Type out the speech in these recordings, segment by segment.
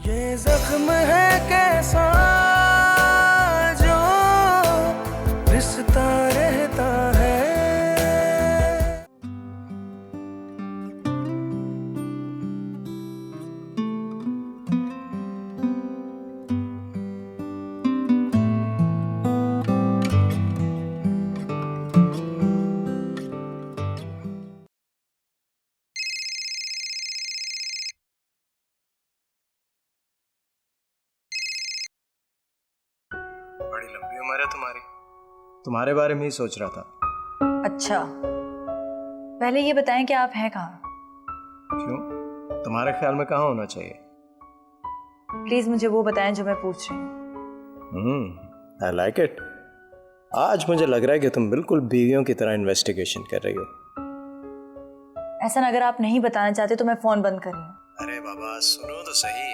ये जख्म है कैसा जो रिश्ता रहता है। बड़ी लंबी उम्र है तुम्हारी। तुम्हारे बारे में ही सोच रहा था। अच्छा, पहले ये बताएं कि आप हैं कहाँ? क्यों? तुम्हारे ख्याल में कहाँ होना चाहिए? प्लीज मुझे वो बताएं जो मैं पूछ रही हूँ। I like it. आज मुझे लग रहा है कि तुम बिल्कुल बीवियों की तरह इन्वेस्टिगेशन कर रही हो। ऐसा अगर आप नहीं बताना चाहते तो मैं फोन बंद कर रही हूँ। अरे बाबा सुनो तो सही।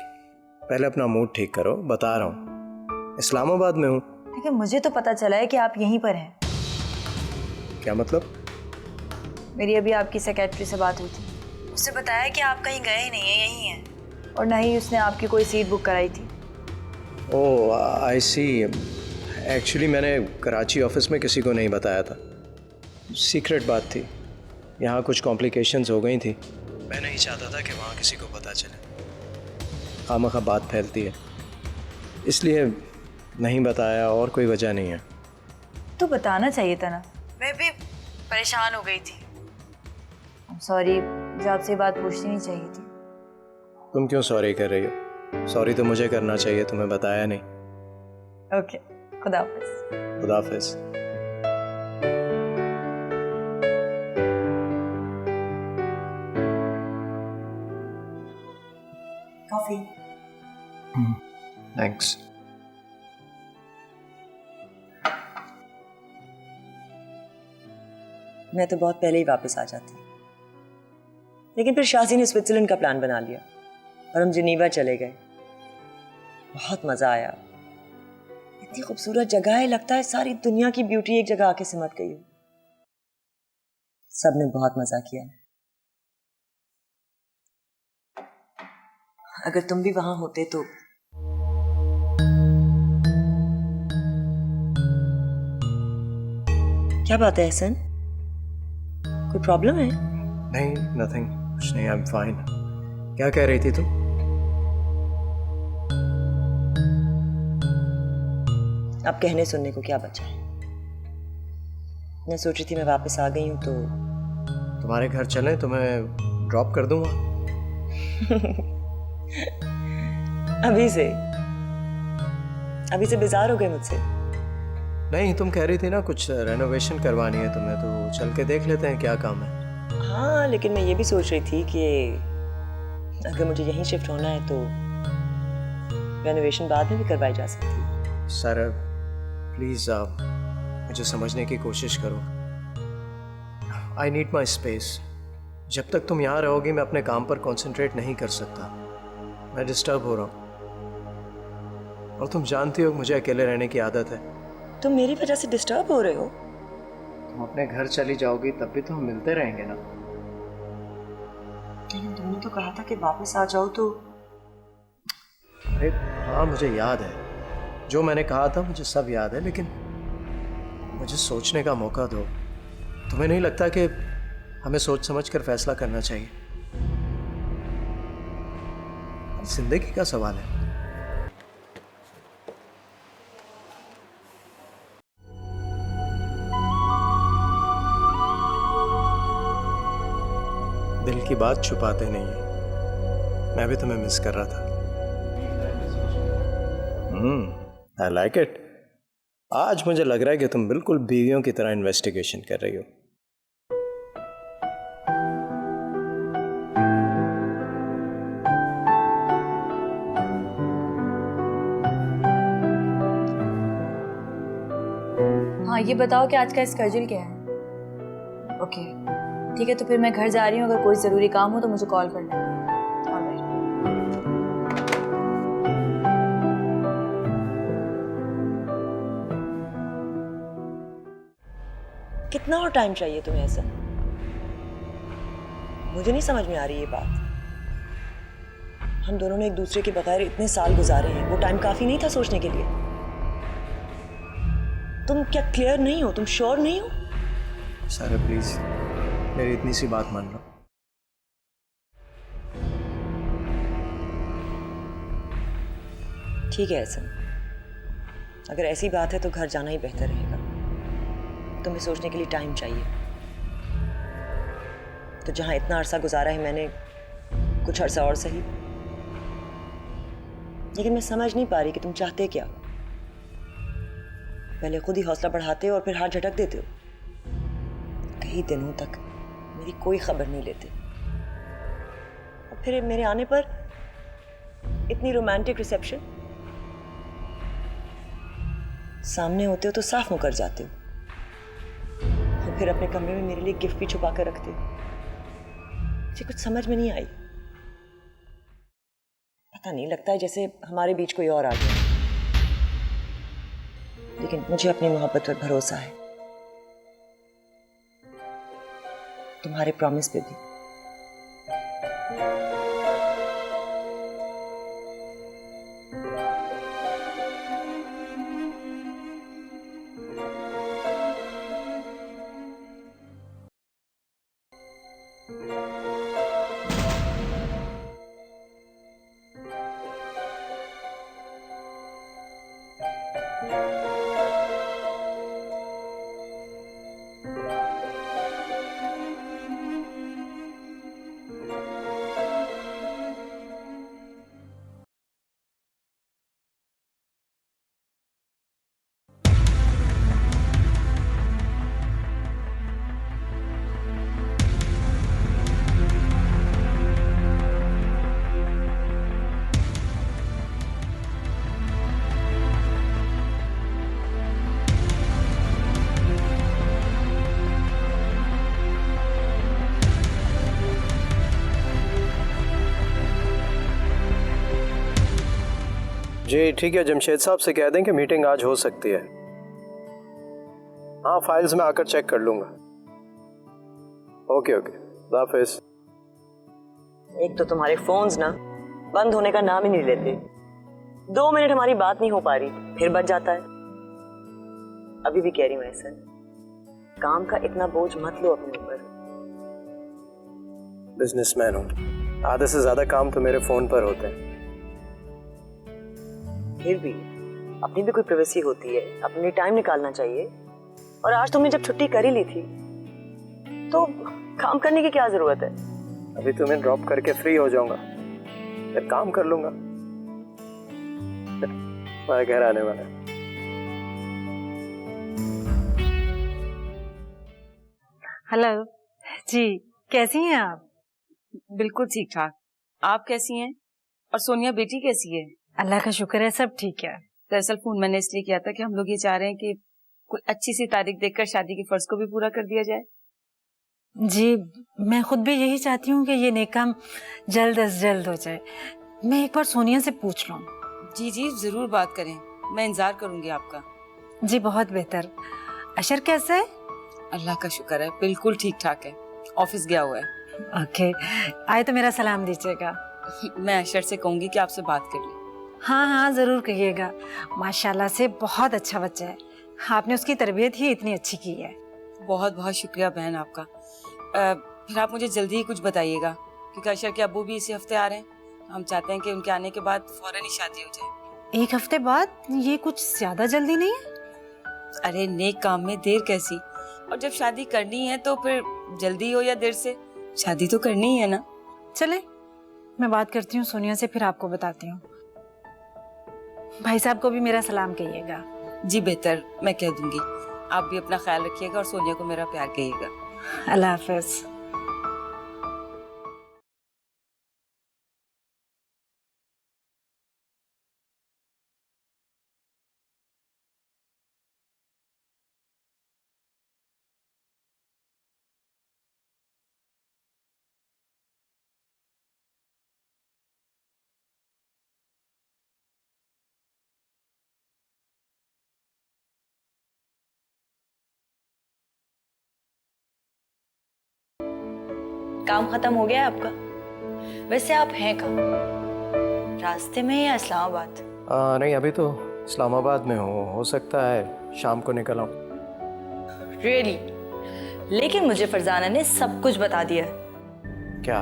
पहले अपना मूड ठीक करो, बता रहा हूँ। इस्लामाबाद में हूँ। लेकिन मुझे तो पता चला है कि आप यहीं पर हैं। क्या मतलब? मेरी अभी आपकी सेक्रेटरी से बात हुई थी। उससे बताया कि आप कहीं गए ही नहीं हैं, यहीं हैं। और ना ही उसने आपकी कोई सीट बुक कराई थी। ओह आई सी। एक्चुअली मैंने कराची ऑफिस में किसी को नहीं बताया था। सीक्रेट बात थी। यहाँ कुछ कॉम्प्लिकेशंस हो गई थी। मैं नहीं चाहता था कि वहाँ किसी को पता चले। खामखा बात फैलती है, इसलिए नहीं बताया, और कोई वजह नहीं है। तो बताना चाहिए था ना। मैं भी परेशान हो गई थी। सॉरी, मुझे आपसे बात पूछनी नहीं चाहिए थी। तुम क्यों सॉरी कर रही हो? सॉरी तो मुझे करना चाहिए, तुम्हें बताया नहीं। ओके, खुदा हाफिज। खुदा हाफिज। कॉफी। थैंक्स। मैं तो बहुत पहले ही वापस आ जाती, लेकिन फिर शाजी ने स्विट्जरलैंड का प्लान बना लिया और हम जिनीवा चले गए। बहुत मजा आया। इतनी खूबसूरत जगह है, लगता है सारी दुनिया की ब्यूटी एक जगह आके सिमट गई हो। सबने बहुत मजा किया। अगर तुम भी वहां होते तो। क्या बात है एहसन, कोई प्रॉब्लम है? नहीं, नथिंग, कुछ नहीं, आई एम फाइन। क्या कह रही थी तुम? अब कहने सुनने को क्या बचा है? मैं सोच रही थी मैं वापस आ गई हूं तो तुम्हारे घर चलें, तुम्हें ड्रॉप कर दूंगा। अभी से बेजार हो गए मुझसे? नहीं, तुम कह रही थी ना कुछ रेनोवेशन करवानी है तुम्हें, तो चल के देख लेते हैं क्या काम है। हाँ, लेकिन मैं ये भी सोच रही थी कि अगर मुझे यहीं शिफ्ट होना है तो रेनोवेशन बाद में भी करवाई जा सकती है। सर प्लीज मुझे समझने की कोशिश करो। I need my space. जब तक तुम यहाँ रहोगी मैं अपने काम पर कंसंट्रेट नहीं कर सकता। मैं डिस्टर्ब हो रहा हूँ, और तुम जानती हो मुझे अकेले रहने की आदत है। तुम मेरी वजह से डिस्टर्ब हो रहे हो? तुम अपने घर चली जाओगी तब भी तो हम मिलते रहेंगे ना। लेकिन तुमने तो कहा था कि वापस आ जाओ तो। अरे हाँ, मुझे याद है जो मैंने कहा था, मुझे सब याद है, लेकिन मुझे सोचने का मौका दो। तुम्हें नहीं लगता कि हमें सोच समझ कर फैसला करना चाहिए? जिंदगी का सवाल है। दिल की बात छुपाते नहीं है। मैं भी तुम्हें मिस कर रहा था। I like it. आज मुझे लग रहा है कि तुम बिल्कुल बीवियों की तरह इन्वेस्टिगेशन कर रही हो। हाँ, ये बताओ कि आज का स्केड्यूल क्या है? ओके, ठीक है, तो फिर मैं घर जा रही हूँ। अगर कोई ज़रूरी काम हो तो मुझे कॉल कर लेना। कितना और टाइम चाहिए तुम्हें ऐसा? मुझे नहीं समझ में आ रही ये बात। हम दोनों ने एक दूसरे के बगैर इतने साल गुजारे हैं, वो टाइम काफी नहीं था सोचने के लिए? तुम क्या क्लियर नहीं हो? तुम श्योर नहीं हो? सारा प्लीज मेरी इतनी सी बात मान लो। ठीक है एहसन, अगर ऐसी बात है तो घर जाना ही बेहतर रहेगा। तुम्हें सोचने के लिए टाइम चाहिए। तो जहां इतना अरसा गुजारा है मैंने, कुछ अरसा और सही। लेकिन मैं समझ नहीं पा रही कि तुम चाहते क्या हो। पहले खुद ही हौसला बढ़ाते हो और फिर हाथ झटक देते हो। कई दिनों तक मेरी कोई खबर नहीं लेते, और फिर मेरे आने पर इतनी रोमांटिक रिसेप्शन। सामने होते हो तो साफ मुकर जाते हो, और फिर अपने कमरे में मेरे लिए गिफ्ट भी छुपा कर रखते हो। मुझे कुछ समझ में नहीं आई। पता नहीं, लगता है जैसे हमारे बीच कोई और आ गया। लेकिन मुझे अपनी मोहब्बत पर भरोसा है, तुम्हारे प्रॉमिस पे भी। जी ठीक है, जमशेद साहब से कह दें कि मीटिंग आज हो सकती है। हाँ, फाइल्स में आकर चेक कर लूंगा। ओके ओके, खुदा हाफिज़। एक तो तुम्हारे फोन्स ना बंद होने का नाम ही नहीं लेते। 2 मिनट हमारी बात नहीं हो पा रही फिर बच जाता है। अभी भी कह रही हूँ एहसन, काम का इतना बोझ मत लो अपने ऊपर। बिजनेसमैन हूँ, आधे से ज्यादा काम तो मेरे फोन पर होते हैं। फिर भी अपनी भी कोई प्राइवेसी होती है, अपने लिए टाइम निकालना चाहिए। और आज तुमने जब छुट्टी कर ही ली थी तो काम करने की क्या जरूरत है? अभी तुम्हें ड्रॉप करके फ्री हो जाऊंगा, फिर काम कर लूंगा। मैं घर आने वाला है। हेलो जी, कैसी हैं आप? बिल्कुल ठीक ठाक। आप कैसी हैं? और सोनिया बेटी कैसी है? अल्लाह का शुक्र है, सब ठीक है। दरअसल फोन मैंने इसलिए किया था कि हम लोग ये चाह रहे हैं कि कोई अच्छी सी तारीख देखकर शादी के फर्ज को भी पूरा कर दिया जाए। जी, मैं खुद भी यही चाहती हूँ कि ये नेक काम जल्द अज जल्द हो जाए। मैं एक बार सोनिया से पूछ लूँ। जी जी, जरूर बात करें, मैं इंतजार करूंगी आपका। जी बहुत बेहतर। अशर कैसा है? अल्लाह का शुक्र है, बिल्कुल ठीक ठाक है, ऑफिस गया हुआ है। ओके, आए तो मेरा सलाम दीजिएगा। मैं अशर से कहूंगी कि आपसे बात कर ले। हाँ हाँ जरूर कहिएगा। माशाल्लाह से बहुत अच्छा बच्चा है, आपने उसकी तरबियत ही इतनी अच्छी की है। बहुत बहुत शुक्रिया बहन आपका। फिर आप मुझे जल्दी ही कुछ बताइएगा, क्योंकि अशर के अब्बू भी इसी हफ्ते आ रहे हैं। हम चाहते हैं कि उनके आने के बाद फौरन ही शादी हो जाए। 1 हफ्ते बाद? ये कुछ ज्यादा जल्दी नहीं है? अरे नेक काम में देर कैसी, और जब शादी करनी है तो फिर जल्दी हो या देर से शादी तो करनी ही है ना। चले, मैं बात करती हूँ सोनिया से, फिर आपको बताती हूँ। भाई साहब को भी मेरा सलाम कहिएगा। जी बेहतर, मैं कह दूंगी। आप भी अपना ख्याल रखिएगा और सोनिया को मेरा प्यार कहिएगा। अल्लाह हाफिज। काम खत्म हो गया है आपका? वैसे आप हैं कहाँ? रास्ते में या इस्लामाबाद? नहीं, अभी तो इस्लामाबाद में हो सकता है शाम को निकल आऊँ। रियली? लेकिन मुझे फरजाना ने सब कुछ बता दिया है। क्या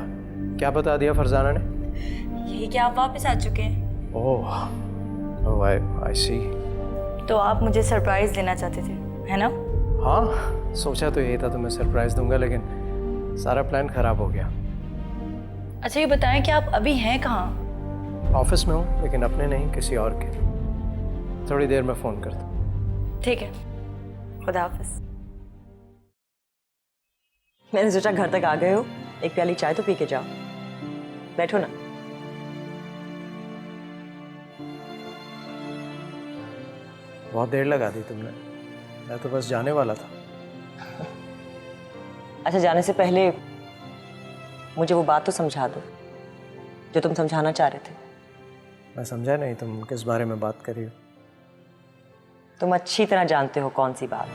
क्या बता दिया फरजाना ने? यही कि आप वापस आ चुके हैं। ओह आई सी। तो आप मुझे सरप्राइज देना चाहते थे, है ना? हाँ, सोचा तो यही था तुम्हें सरप्राइज दूंगा, लेकिन सारा प्लान खराब हो गया। अच्छा ये बताएं कि आप अभी हैं कहाँ? ऑफिस में हूँ, लेकिन अपने नहीं, किसी और के। थोड़ी देर में फ़ोन करता हूँ। ठीक है, खुदा हाफिज। मैंने सोचा घर तक आ गए हो, एक प्याली चाय तो पी के जाओ। बैठो ना। बहुत देर लगा दी तुमने, मैं तो बस जाने वाला था। अच्छा, जाने से पहले मुझे वो बात तो समझा दो जो तुम समझाना चाह रहे थे। मैं समझा नहीं, तुम किस बारे में बात कर रही हो? तुम अच्छी तरह जानते हो कौन सी बात।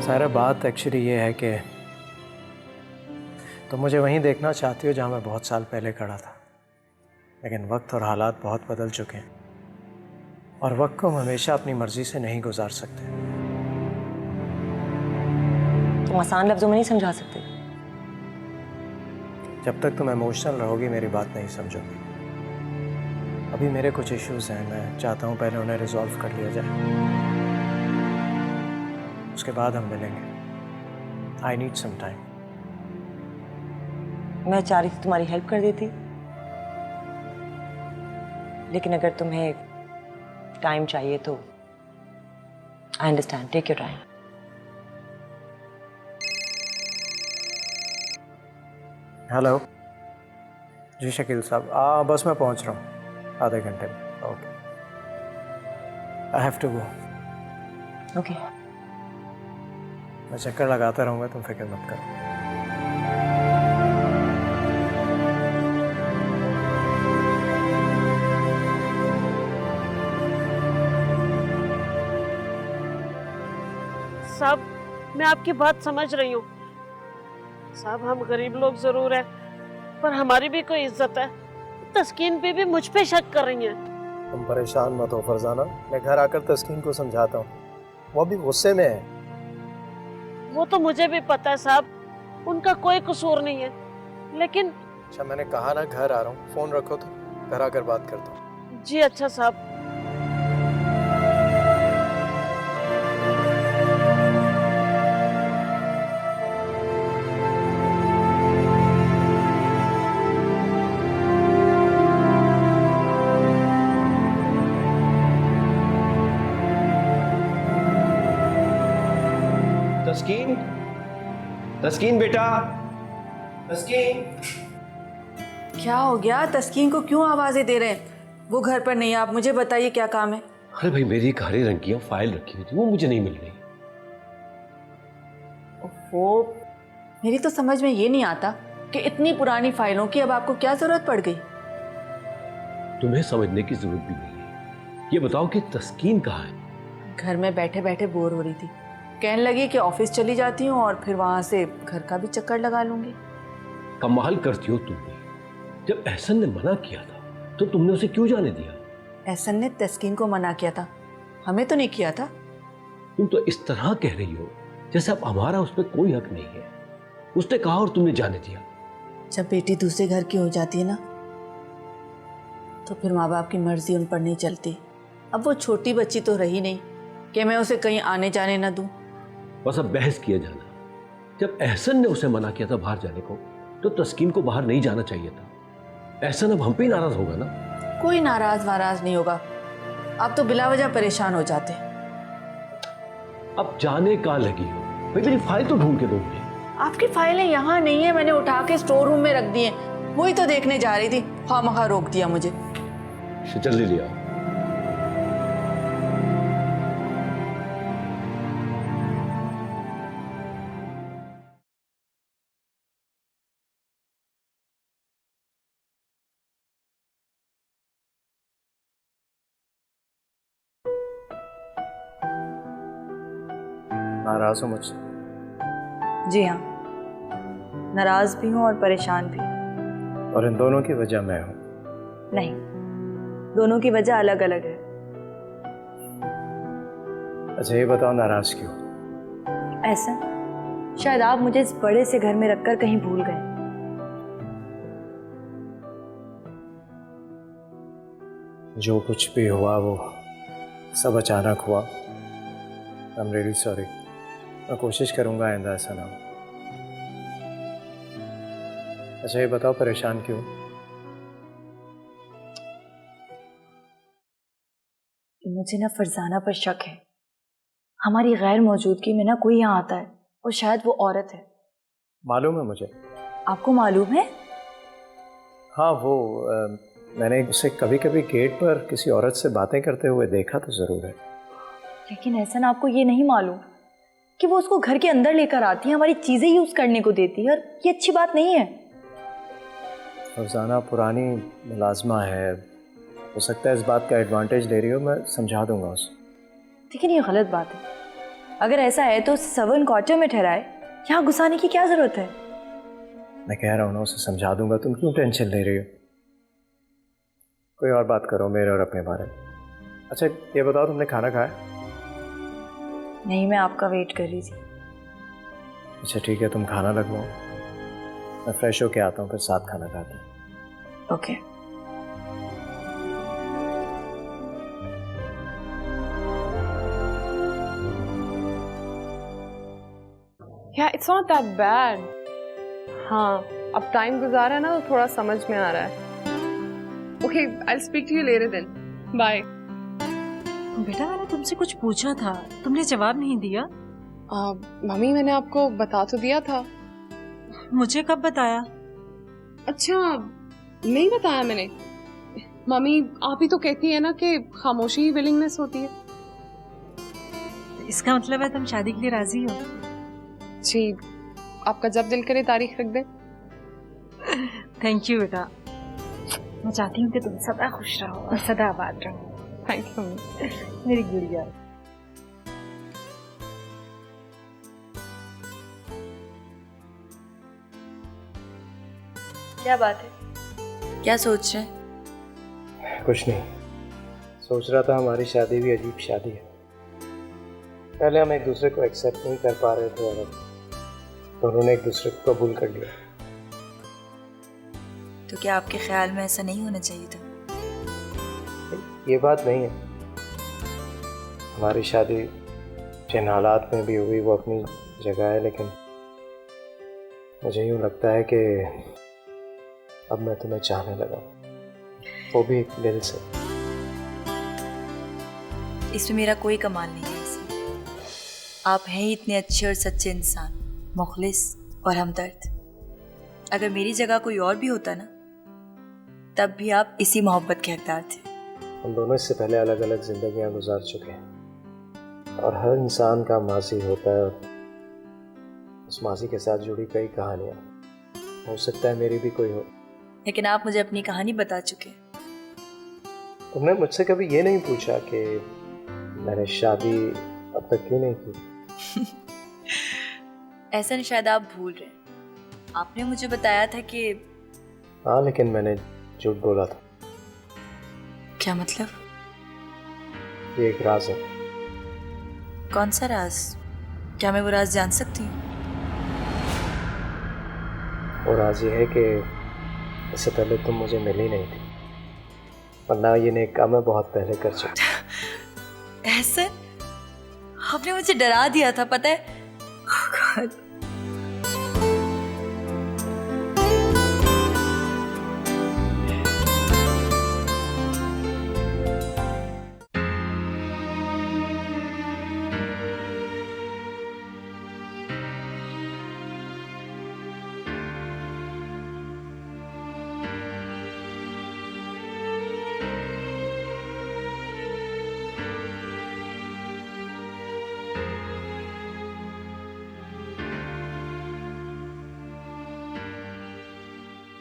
सारा बात एक्चुअली ये है कि तुम मुझे वहीं देखना चाहती हो जहाँ मैं बहुत साल पहले खड़ा था, लेकिन वक्त और हालात बहुत बदल चुके हैं, और वक्त को हम हमेशा अपनी मर्जी से नहीं गुजार सकते। तुम आसान लफ्जों में नहीं समझा सकते। जब तक तुम इमोशनल रहोगी मेरी बात नहीं समझोगी। अभी मेरे कुछ इश्यूज हैं, मैं चाहता हूँ पहले उन्हें रिजॉल्व कर लिया जाए, उसके बाद हम मिलेंगे। I need some time. मैं चाह रही थी तुम्हारी हेल्प कर देती, लेकिन अगर तुम्हें टाइम चाहिए तो I understand, take your time. Hello ji Shakeel साहब, बस मैं पहुंच रहा हूँ आधे घंटे में। Okay, I have to go. Okay. मैं चक्कर लगाता रहूँगा, तुम फिक्र मत करो। साहब, मैं आपकी बात समझ रही हूँ साहब, हम गरीब लोग जरूर हैं, पर हमारी भी कोई इज्जत है। तस्कीन भी मुझ पे शक कर रही हैं। तुम परेशान मत हो फरजाना, मैं घर आकर तस्कीन को समझाता हूँ, वो अभी गुस्से में है। वो तो मुझे भी पता है साहब, उनका कोई कसूर नहीं है, लेकिन अच्छा, मैंने कहा ना घर आ रहा हूँ, फोन रखो तो घर आकर बात करता हूँ। जी अच्छा साहब। तस्कीन, तस्कीन बेटा, तस्कीन। क्या हो गया? तस्कीन को क्यों आवाजें दे रहे हैं? वो घर पर नहीं है, आप मुझे बताइए क्या काम है? अरे भाई, मेरी एक हरे रंग की फाइल रखी हुई थी, वो मुझे नहीं मिल रही। ओहो, मेरी तो समझ में ये नहीं आता कि इतनी पुरानी फाइलों की अब आपको क्या जरूरत पड़ गई। तुम्हें समझने की जरूरत भी नहीं है। ये बताओ कि तस्कीन कहाँ है? घर में बैठे बैठे बोर हो रही थी, कहने लगी कि ऑफिस चली जाती हूँ और फिर वहां से घर का भी चक्कर लगा लूंगी। कमाल करती हो तुम भी। जब एहसन ने मना किया था तो तुमने उसे क्यों जाने दिया? एहसन ने तस्कीन को मना किया था, हमें तो नहीं किया था। तुम तो इस तरह कह रही हो जैसे अब हमारा उस पर कोई हक नहीं है। उसने कहा और तुमने जाने दिया। जब बेटी दूसरे घर की हो जाती है ना, तो फिर माँ बाप की मर्जी उन पर नहीं चलती। अब वो छोटी बच्ची तो रही नहीं कि मैं उसे कहीं आने जाने ना दूं। बस अब बहस किया जाना। जब एहसन ने उसे मना किया था बाहर जाने को, तो तस्कीन को बाहर नहीं जाना चाहिए था। एहसन अब हम पे नाराज होगा ना? कोई नाराज वाराज नहीं होगा, आप तो बिला वजह परेशान हो जाते। अब जाने का लगी हो भाई, मेरी फाइल तो ढूंढ के दो मुझे। आपकी फाइलें यहाँ नहीं है, मैंने उठा के स्टोर रूम में रख दी हैं, वही तो देखने जा रही थी, खामखा रोक दिया मुझे। जल्दी ले आओ। नाराज हो मुझसे? जी हाँ, नाराज भी हूँ और परेशान भी। और इन दोनों की वजह मैं हूँ। नहीं, दोनों की वजह अलग अलग है। अच्छा ये बताओ, नाराज क्यों? ऐसा शायद आप मुझे इस बड़े से घर में रखकर कहीं भूल गए। जो कुछ भी हुआ वो सब अचानक हुआ। I am really sorry. मैं कोशिश करूंगा आइंदा ऐसा ना हो। अच्छा ये बताओ, परेशान क्यों? मुझे ना फरजाना पर शक है। हमारी गैर मौजूदगी में ना कोई यहाँ आता है और शायद वो औरत है। मालूम है मुझे। आपको मालूम है? हाँ वो मैंने उसे कभी कभी गेट पर किसी औरत से बातें करते हुए देखा तो ज़रूर है। लेकिन ऐसा ना आपको ये नहीं मालूम कि वो उसको घर के अंदर लेकर आती है, हमारी चीज़ें यूज़ करने को देती है, और ये अच्छी बात नहीं है। फरजाना पुरानी मुलाजमा है, हो सकता है इस बात का एडवांटेज ले रही हो। मैं समझा दूंगा उसे। लेकिन ये गलत बात है। अगर ऐसा है तो उसे सर्वेंट क्वार्टर में ठहराए, यहाँ घुसाने की क्या ज़रूरत है? मैं कह रहा हूँ ना, उसे समझा दूंगा। तुम क्यों टेंशन ले रही हो? कोई और बात करो मेरे और अपने बारे में। अच्छा ये बताओ, तुमने खाना खाया? नहीं, मैं आपका वेट कर रही थी। अच्छा ठीक है, तुम खाना लगवाओ, मैं फ्रेश होके आता हूँ, फिर साथ खाना खाते हैं। Okay. Yeah, it's not that bad. हाँ, अब टाइम गुजारा है ना तो थोड़ा समझ में आ रहा है। Okay, I'll speak to you later then. Bye. बेटा मैंने तुमसे कुछ पूछा था, तुमने जवाब नहीं दिया। मम्मी मैंने आपको बता तो दिया था। मुझे कब बताया? अच्छा, नहीं बताया मैंने। मम्मी आप ही तो कहती है ना कि खामोशी ही विलिंगनेस होती है। इसका मतलब है तुम शादी के लिए राजी हो? जी, आपका जब दिल करे तारीख रख दें। थैंक यू बेटा। मैं चाहती हूँ कि तुम सदा खुश रहो और सदा आबाद रहो। थैंक यू मेरी गुड़िया। क्या बात है? क्या सोच रहे हैं? कुछ नहीं, सोच रहा था हमारी शादी भी अजीब शादी है। पहले हम एक दूसरे को एक्सेप्ट नहीं कर पा रहे थे और दोनों ने एक दूसरे को कबूल कर लिया। तो क्या आपके ख्याल में ऐसा नहीं होना चाहिए था? ये बात नहीं है। हमारी शादी जिन हालात में भी हुई वो अपनी जगह है, लेकिन मुझे यूँ लगता है कि अब मैं तुम्हें चाहने लगा, वो भी दिल से। इसमें मेरा कोई कमाल नहीं है। आप हैं ही इतने अच्छे और सच्चे इंसान, मुखलिस और हमदर्द। अगर मेरी जगह कोई और भी होता ना, तब भी आप इसी मोहब्बत के हकदार थे। हम दोनों इससे पहले अलग अलग जिंदगियां गुजार चुके हैं और हर इंसान का माजी होता है और उस माजी के साथ जुड़ी कई कहानियां। हो सकता है मेरी भी कोई हो। लेकिन आप मुझे अपनी कहानी बता चुके। तुमने मुझसे कभी ये नहीं पूछा कि मैंने शादी अब तक क्यों नहीं की? ऐसा नहीं, शायद आप भूल रहे। आपने मुझे बताया था कि हाँ, लेकिन मैंने झूठ बोला था। क्या मतलब? ये एक राज है। कौन सा राज? क्या मैं वो राज जान सकती हूँ? वो राज ये है कि इससे पहले तुम मुझे मिली नहीं थी, वरना ये नेक काम मैं बहुत पहले कर चुका। ऐसे आपने मुझे डरा दिया था, पता है?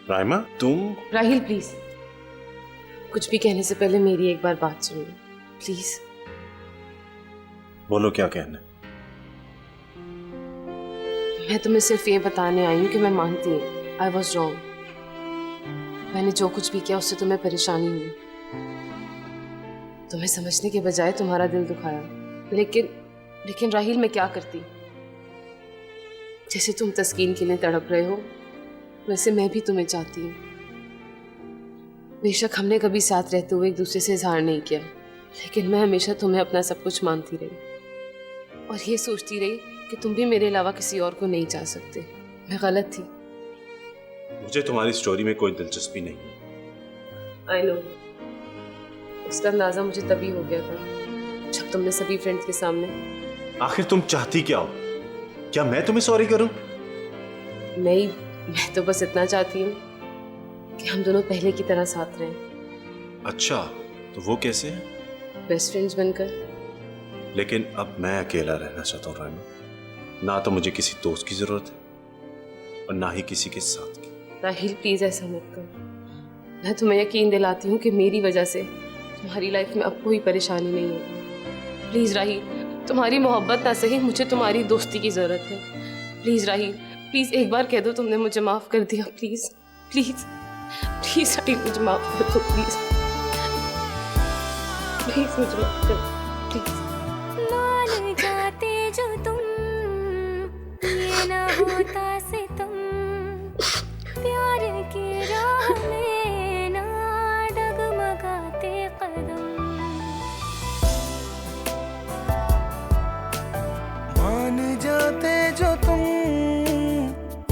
राइमा, तुम? राहिल प्लीज, कुछ भी कहने से पहले मेरी एक बार बात सुनो प्लीज। बोलो क्या कहना है। मैं तुम्हें सिर्फ ये बताने आई हूँ कि मैं मानती हूँ आई वॉज रॉन्ग, मैंने जो कुछ भी किया उससे तुम्हें परेशानी हुई, तुम्हें समझने के बजाय तुम्हारा दिल दुखाया। लेकिन राहील, मैं क्या करती? जैसे तुम तस्कीन के लिए तड़प रहे हो वैसे मैं भी तुम्हें चाहती हूँ। बेशक हमने कभी साथ रहते हुए एक दूसरे से इजहार नहीं किया, लेकिन मैं हमेशा तुम्हें अपना सब कुछ मानती रही और ये सोचती रही कि तुम भी मेरे अलावा किसी और को नहीं चाह सकते। मैं गलत थी। मुझे तुम्हारी स्टोरी में कोई दिलचस्पी नहीं। आई नो, उसका अंदाजा मुझे तभी हो गया था जब तुमने सभी फ्रेंड्स के सामने। आखिर तुम चाहती क्या हो? क्या मैं तुम्हें सॉरी करूं? नहीं, मैं तो बस इतना चाहती हूँ कि हम दोनों पहले की तरह साथ रहें। अच्छा, तो वो कैसे है? बेस्ट फ्रेंड्स बनकर। लेकिन अब मैं अकेला रहना चाहता हूँ राइमा। ना तो मुझे किसी दोस्त की जरूरत है और ना ही किसी के साथ की। राहील, प्लीज ऐसा मत करो। मैं तुम्हें यकीन दिलाती हूँ कि मेरी वजह से तुम्हारी लाइफ में अब कोई परेशानी नहीं होगी। प्लीज राहील, तुम्हारी मोहब्बत ना सही, मुझे तुम्हारी दोस्ती की जरूरत है। प्लीज राहील, प्लीज एक बार कह दो तुमने मुझे माफ कर दिया। प्लीज प्लीज प्लीज राहील, मुझे माफ कर दो। प्लीज प्लीज मुझे माफ कर दो। प्लीज। मान जाते जो तुम, ये ना होता सितम, प्यार की राह में ना डगमगाते कदम। मान जाते जो तुम,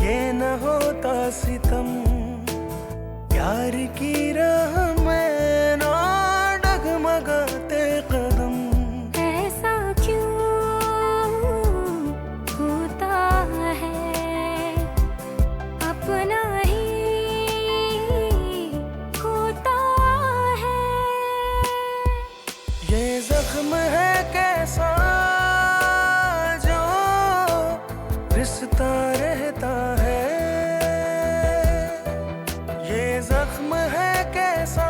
ये न होता सितम, प्यार की राह में ना डगमगाते कदम। ऐसा क्यों होता है, अपना ही होता है। ये जख्म है कैसा जो रिश्ता रहता है, ये जख्म है कैसा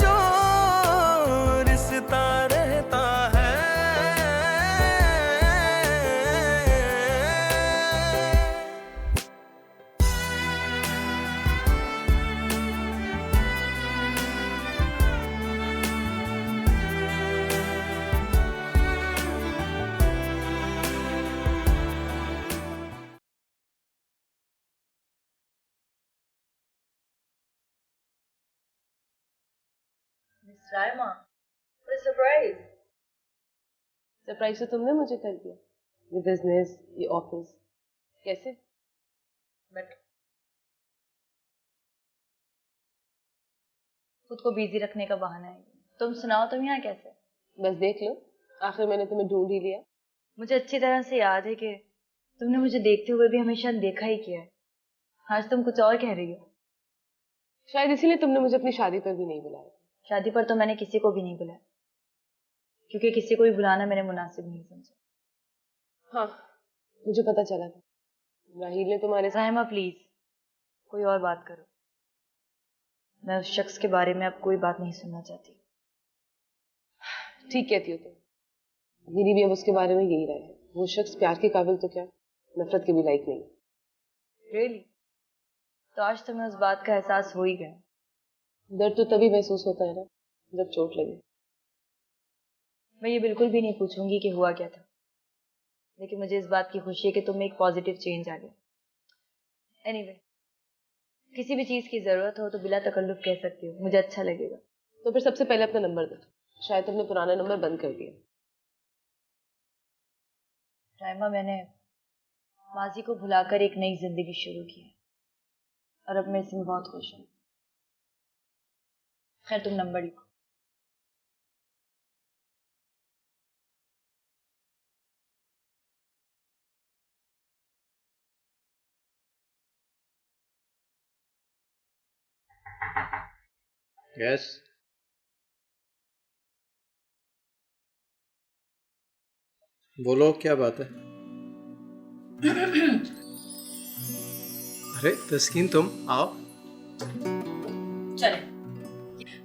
जो रिश्ता रहता है। Miss Raima, surprise. सरप्राइज तो तुमने मुझे कर दिया। ये बिजनेस, ये ऑफिस, कैसे? बट खुद को बिजी रखने का बहाना है। तुम सुनाओ, तुम यहाँ कैसे? बस देख लो, आखिर मैंने तुम्हें ढूंढ ही लिया। मुझे अच्छी तरह से याद है कि तुमने मुझे देखते हुए भी हमेशा देखा ही किया है। आज तुम कुछ और कह रही हो। शायद इसीलिए तुमने मुझे अपनी शादी पर भी नहीं बुलाया। शादी पर तो मैंने किसी को भी नहीं बुलाया, क्योंकि किसी को भी बुलाना मैंने मुनासिब नहीं समझा। हाँ, मुझे पता चला था राहील ने तुम्हारे साथ। राहिमा प्लीज, कोई और बात करो। मैं उस शख्स के बारे में अब कोई बात नहीं सुनना चाहती। ठीक कहती हो तुम। मेरी भी अब उसके बारे में यही राय है। वो शख्स प्यार के काबिल तो क्या, नफरत के भी लायक नहीं। रियली? तो आज तुम्हें उस बात का एहसास हो ही गया। दर्द तो तभी महसूस होता है ना जब चोट लगे। मैं ये बिल्कुल भी नहीं पूछूंगी कि हुआ क्या था, लेकिन मुझे इस बात की खुशी है कि तुम में एक पॉजिटिव चेंज आ गया। एनीवे, किसी भी चीज की जरूरत हो तो बिला तकल्लुफ कह सकती हो, मुझे अच्छा लगेगा। तो फिर सबसे पहले अपना नंबर दो। शायद तुमने पुराना नंबर बंद कर दिया। राइमा, मैंने माजी को भुलाकर एक नई जिंदगी शुरू की है और अब मैं इसमें बहुत खुश हूँ। खैर, तुम नंबर लिखो। यस। बोलो, क्या बात है? अरे तस्कीन, तुम आओ। चले,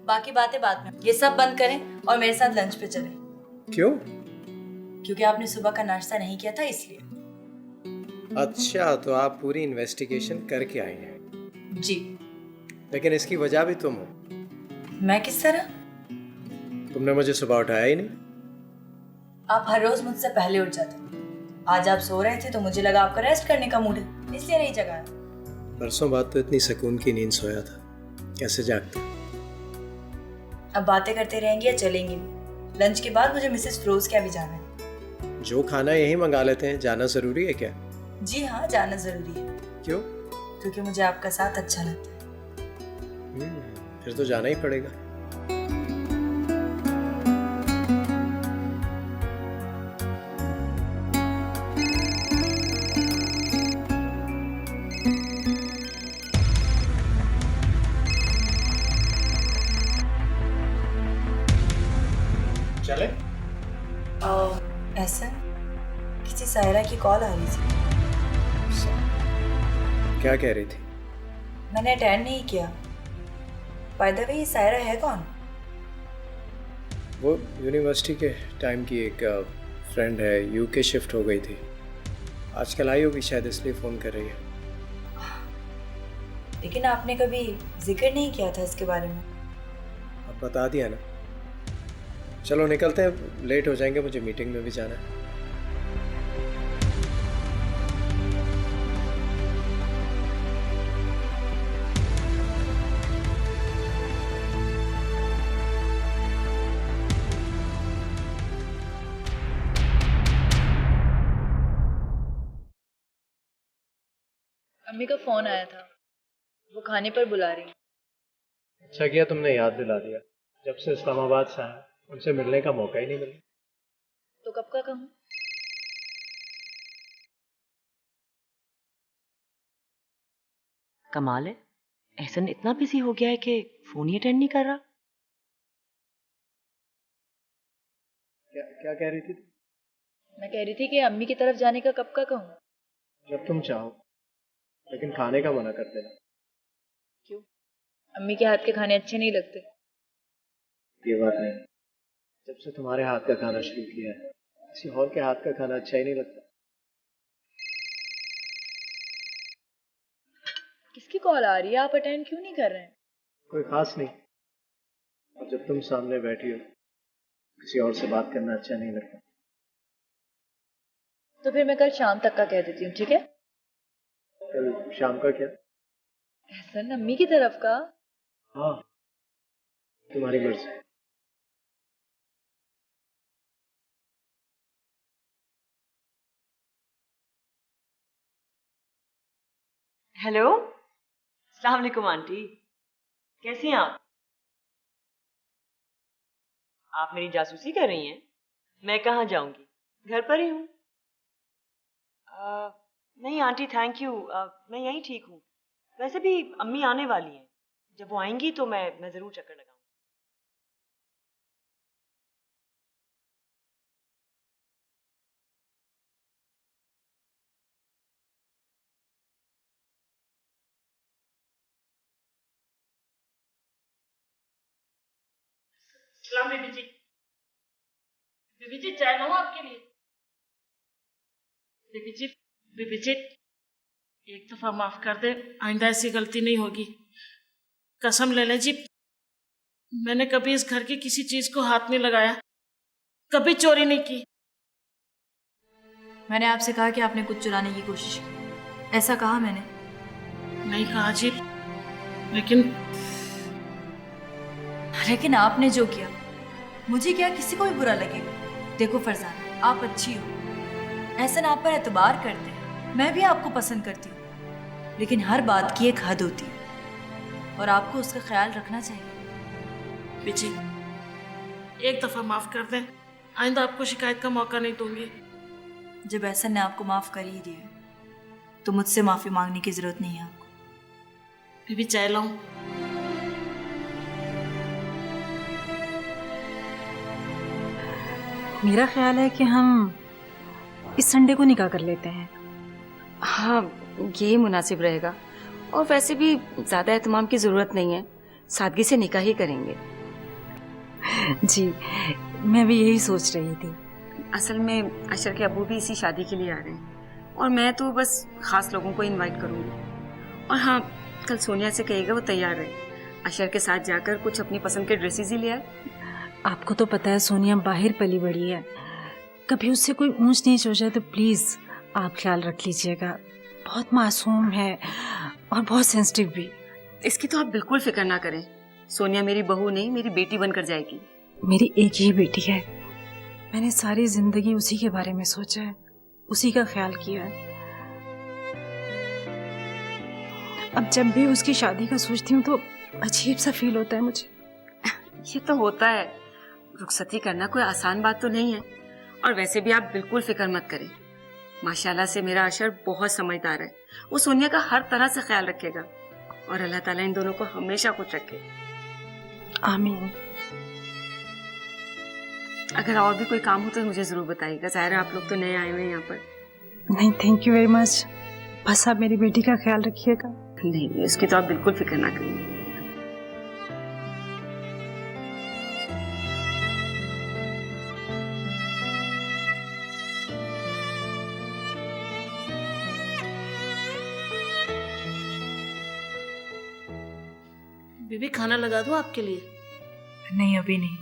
बाकी बातें बाद में। ये सब बंद करें और मेरे साथ लंच पे चलें। क्यों? क्योंकि आपने सुबह का नाश्ता नहीं किया था, इसलिए। अच्छा, तो आप पूरी इन्वेस्टिगेशन करके आई हैं? जी। लेकिन इसकी वजह भी तुम हो। मैं किस तरह? तुमने मुझे सुबह उठाया ही नहीं। आप हर रोज मुझसे पहले उठ जाते। आज आप सो रहे थे तो मुझे लगा आपका रेस्ट करने का मूड है, इसलिए नहीं जगाया। परसों बात तो इतनी सुकून की नींद सोया था, कैसे जागता। अब बातें करते रहेंगे या चलेंगे भी? लंच के बाद मुझे मिसेस फिरोज के यहाँ भी जाना है। जो खाना यही मंगा लेते हैं, जाना जरूरी है क्या? जी हाँ, जाना जरूरी है। क्यों? क्योंकि मुझे आपका साथ अच्छा लगता है। फिर तो जाना ही पड़ेगा। चले? ऐसा किसी सायरा की कॉल आ रही थी। क्या कह रही थी? मैंने अटेंड नहीं किया। बाय द वे, ये सायरा है कौन? वो यूनिवर्सिटी के टाइम की एक फ्रेंड है, यूके शिफ्ट हो गई थी। आजकल आई होगी शायद, इसलिए फ़ोन कर रही है। लेकिन आपने कभी जिक्र नहीं किया था इसके बारे में। अब बता दिया ना। चलो निकलते हैं, लेट हो जाएंगे, मुझे मीटिंग में भी जाना है। अम्मी का फोन आया था, वो खाने पर बुला रही। अच्छा किया तुमने याद दिला दिया। जब से इस्लामाबाद से आया, उनसे मिलने का मौका ही नहीं मिला। तो कब का कहूँ? कमाल है, एहसन इतना बिजी हो गया है कि फोन ही अटेंड नहीं कर रहा। क्या कह रही थी? मैं कह रही थी कि अम्मी की तरफ जाने का कब का कहूँ? जब तुम चाहो, लेकिन खाने का मना कर देना। क्यों? अम्मी के हाथ के खाने अच्छे नहीं लगते? ये बात नहीं, जब से तुम्हारे हाथ का खाना शुरू किया है, किसी और के हाथ का खाना अच्छा ही नहीं लगता। किसकी कॉल आ रही है? आप अटेंड क्यों नहीं कर रहे हैं? कोई खास नहीं, और जब तुम सामने बैठी हो, किसी और से बात करना अच्छा नहीं लगता। तो फिर मैं कल शाम तक का कह देती हूँ, ठीक है? कल शाम का क्या? एहसन, अम्मी की तरफ का। हाँ, तुम्हारी मर्जी। हेलो, अस्सलाम वालेकुम आंटी, कैसी हैं आप? आप मेरी जासूसी कर रही हैं? मैं कहाँ जाऊंगी, घर पर ही हूँ। नहीं आंटी, थैंक यू, मैं यहीं ठीक हूँ। वैसे भी अम्मी आने वाली हैं, जब वो आएंगी तो मैं ज़रूर चक्कर लगाऊंगी। सलाम बीबी जी। बीबी जी, चाय लाऊं आपके लिए? बीबी जी, एक दफा माफ कर दे, आइंदा ऐसी गलती नहीं होगी। कसम ले लें जी, मैंने कभी इस घर की किसी चीज को हाथ नहीं लगाया, कभी चोरी नहीं की। मैंने आपसे कहा कि आपने कुछ चुराने की कोशिश की, ऐसा कहा मैंने? नहीं कहा जी, लेकिन आपने जो किया, मुझे क्या, किसी को भी बुरा लगेगा। देखो फरजाना, आप अच्छी हो, एहसन आप पर एतबार करते हैं, मैं भी आपको पसंद करती हूँ, लेकिन हर बात की एक हद होती है और आपको उसका ख्याल रखना चाहिए। बीजी, एक दफा माफ कर दें, आइंदा आपको शिकायत का मौका नहीं दूंगी। जब एहसन ने आपको माफ कर ही दिया है, तो मुझसे माफी मांगने की जरूरत नहीं है आपको। बीबी, चाय लाऊं? मेरा ख्याल है कि हम इस संडे को निकाह कर लेते हैं। हाँ, ये मुनासिब रहेगा, और वैसे भी ज़्यादा एहतमाम की ज़रूरत नहीं है, सादगी से निकाह ही करेंगे। जी, मैं भी यही सोच रही थी। असल में अशर के अबू भी इसी शादी के लिए आ रहे हैं, और मैं तो बस ख़ास लोगों को इनवाइट करूँगी। और हाँ, कल सोनिया से कहिएगा वो तैयार रहे, अशर के साथ जाकर कुछ अपनी पसंद के ड्रेसेस ही ले आए। आपको तो पता है सोनिया बाहर पली बड़ी है, कभी उससे कोई ऊंच नीच हो जाए तो प्लीज आप ख्याल रख लीजिएगा। बहुत मासूम है और बहुत सेंसिटिव भी। इसकी तो आप बिल्कुल फिक्र ना करें, सोनिया मेरी बहू नहीं मेरी बेटी बनकर जाएगी। मेरी एक ही बेटी है, मैंने सारी जिंदगी उसी के बारे में सोचा है, उसी का ख्याल किया है। अब जब भी उसकी शादी का सोचती हूँ तो अजीब सा फील होता है मुझे। ये तो होता है, रुखसती करना कोई आसान बात तो नहीं है। और वैसे भी आप बिल्कुल फिक्र मत करें, माशाल्लाह से मेरा अशर बहुत समझदार है, वो सोनिया का हर तरह से ख्याल रखेगा और अल्लाह ताला इन दोनों को हमेशा खुश रखे। आमीन। अगर और भी कोई काम हो तो मुझे जरूर बताइएगा, जाहिर है आप लोग तो नए आए हुए हैं यहाँ पर। नहीं, थैंक यू वेरी मच, बस आप मेरी बेटी का ख्याल रखिएगा। नहीं, इसकी तो आप बिल्कुल फिक्र ना करिए। बीबी खाना लगा दूं आपके लिए? नहीं अभी नहीं,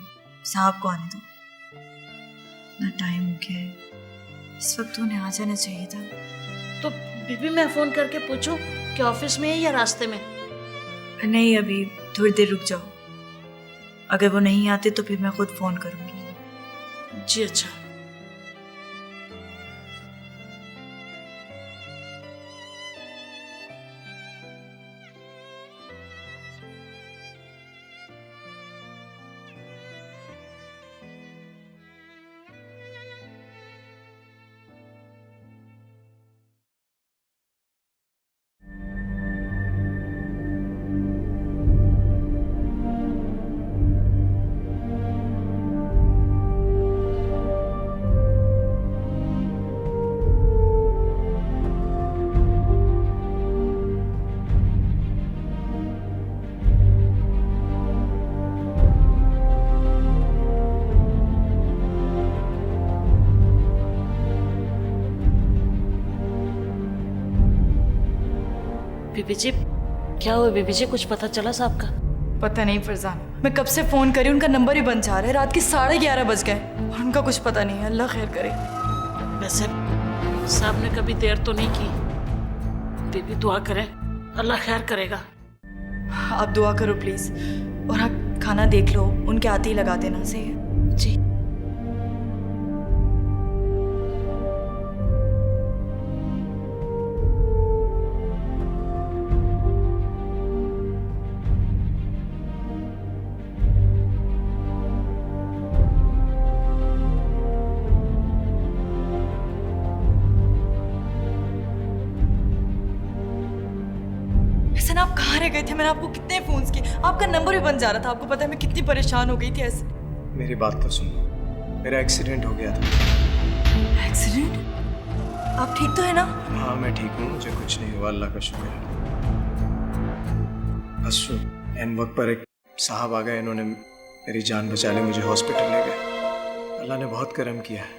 साहब को आने दो, ना टाइम हो गया है, इस वक्त उन्हें आ जाना चाहिए था। तो बीबी मैं फोन करके पूछूं कि ऑफिस में है या रास्ते में? नहीं अभी थोड़ी देर रुक जाओ, अगर वो नहीं आते तो फिर मैं खुद फोन करूंगी। जी अच्छा। बीबी जी क्या हुआ? बीबी जी कुछ पता चला साहब का? पता नहीं फरजान, मैं कब से फोन करी, उनका नंबर ही बंद जा रहा है, रात के 11:30 बज गए और उनका कुछ पता नहीं है। अल्लाह खैर करे। वैसे साहब ने कभी देर तो नहीं की। बीबी दुआ करें, अल्लाह खैर करेगा। आप दुआ करो प्लीज, और आप खाना देख लो, उनके आते ही लगा देना। सही है जी। आप कहाँ रह गए थे? मैंने आपको कितने फोन्स किए, आपका नंबर भी बंद जा रहा था। आपको पता है मैं कितनी परेशान हो गई थी ऐसे। मेरी बात तो सुनो, मेरा एक्सीडेंट हो गया था। एक्सीडेंट? आप ठीक तो है ना? हाँ मैं ठीक हूँ, मुझे कुछ नहीं हुआ, अल्लाह का शुक्र है। बस एन वक्त पर एक साहब आ गए, इन्होंने मेरी जान बचा ली, मुझे हॉस्पिटल ले गए। अल्लाह ने बहुत करम किया है।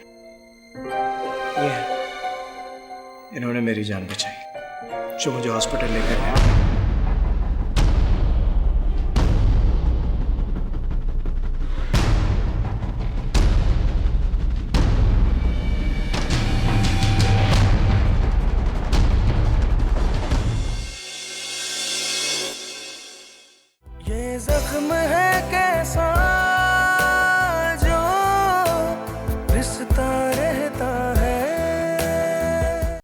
ये इन्होंने मेरी जान बचाई, जो मुझे हॉस्पिटल लेकर गए। ये जख्म है कैसा